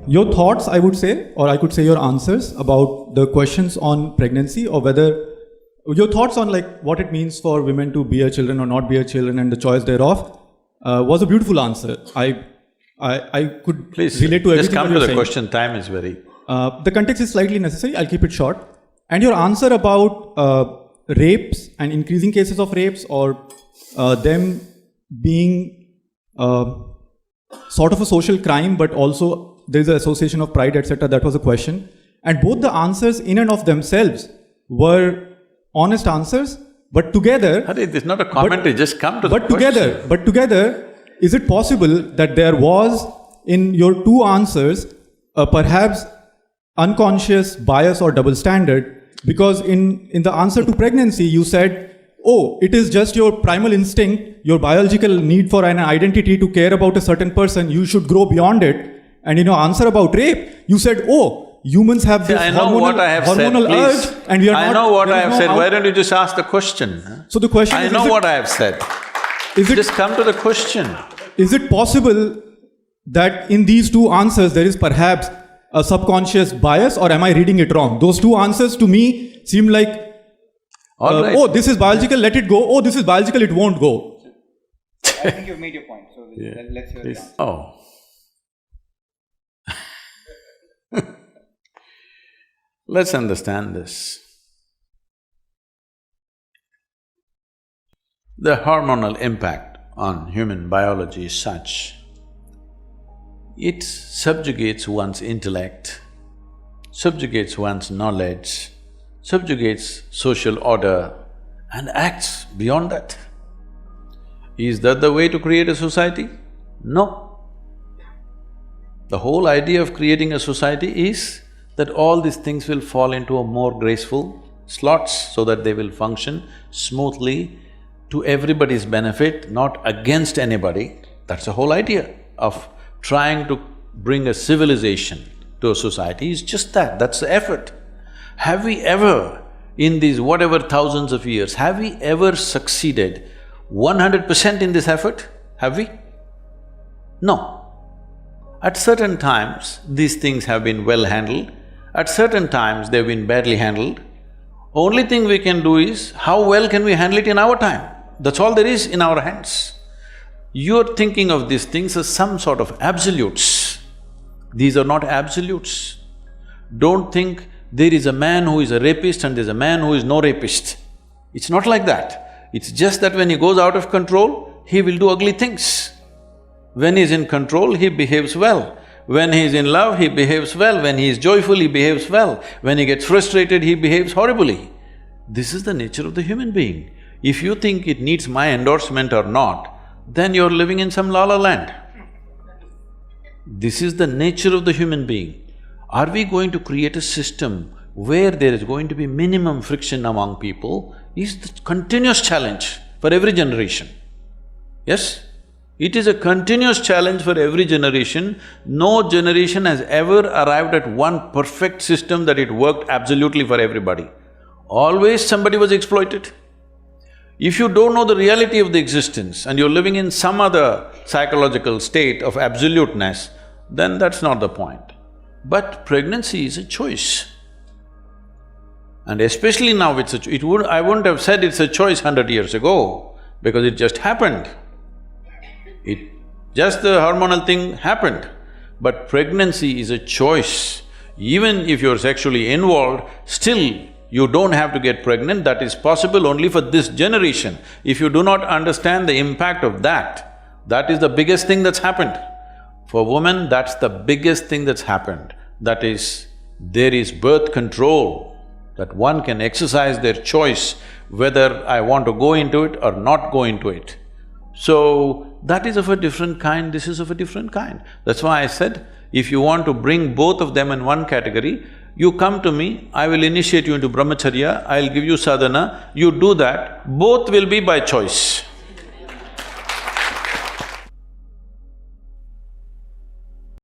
Your thoughts, I would say, or I could say your answers about the questions on pregnancy, or whether your thoughts on like what it means for women to bear children or not bear children and the choice thereof was a beautiful answer. I could Please, relate to everything just come that to you're the saying. question, time is very… The context is slightly necessary, I'll keep it short. And your answer about rapes and increasing cases of rapes, or them being sort of a social crime, but also there is an association of pride, etc. That was a question. And both the answers in and of themselves were honest answers, but together… Hari, this is not a commentary, just come to the question. But together, is it possible that there was in your two answers perhaps unconscious bias or double standard? Because in the answer to pregnancy, you said, oh, it is just your primal instinct, your biological need for an identity to care about a certain person, you should grow beyond it. And in your answer about rape, you said, oh, humans have this hormonal urge, and we are not… I know what I have said, why don't you just ask the question? So the question is… I know what I have said. Just come to the question. Is it possible that in these two answers there is perhaps a subconscious bias, or am I reading it wrong? Those two answers to me seem like, right. Oh, this is biological, let it go. Oh, this is biological, it won't go. I think you've made your point, so let's hear the answer. Oh. Let's understand this. The hormonal impact on human biology is such, it subjugates one's intellect, subjugates one's knowledge, subjugates social order and acts beyond that. Is that the way to create a society? No. The whole idea of creating a society is that all these things will fall into a more graceful slots so that they will function smoothly to everybody's benefit, not against anybody. That's the whole idea of trying to bring a civilization to a society, is just that, that's the effort. Have we ever, in these whatever thousands of years, have we ever succeeded 100% in this effort? Have we? No. At certain times, these things have been well handled, at certain times they've been badly handled. Only thing we can do is, how well can we handle it in our time? That's all there is in our hands. You're thinking of these things as some sort of absolutes. These are not absolutes. Don't think there is a man who is a rapist and there's a man who is no rapist. It's not like that. It's just that when he goes out of control, he will do ugly things. When he's in control, he behaves well. When he's in love, he behaves well. When he is joyful, he behaves well. When he gets frustrated, he behaves horribly. This is the nature of the human being. If you think it needs my endorsement or not, then you're living in some la-la land. This is the nature of the human being. Are we going to create a system where there is going to be minimum friction among people is the continuous challenge for every generation. Yes? It is a continuous challenge for every generation. No generation has ever arrived at one perfect system that it worked absolutely for everybody. Always somebody was exploited. If you don't know the reality of the existence and you're living in some other psychological state of absoluteness, then that's not the point. But pregnancy is a choice. And especially now it's a… I wouldn't have said it's a choice 100 years ago, because it just happened. The hormonal thing happened. But pregnancy is a choice. Even if you're sexually involved, still you don't have to get pregnant, that is possible only for this generation. If you do not understand the impact of that, that is the biggest thing that's happened. For women, that's the biggest thing that's happened. That is, there is birth control, that one can exercise their choice whether I want to go into it or not go into it. So, that is of a different kind, this is of a different kind. That's why I said, if you want to bring both of them in one category, you come to me, I will initiate you into brahmacharya, I'll give you sadhana, you do that, both will be by choice.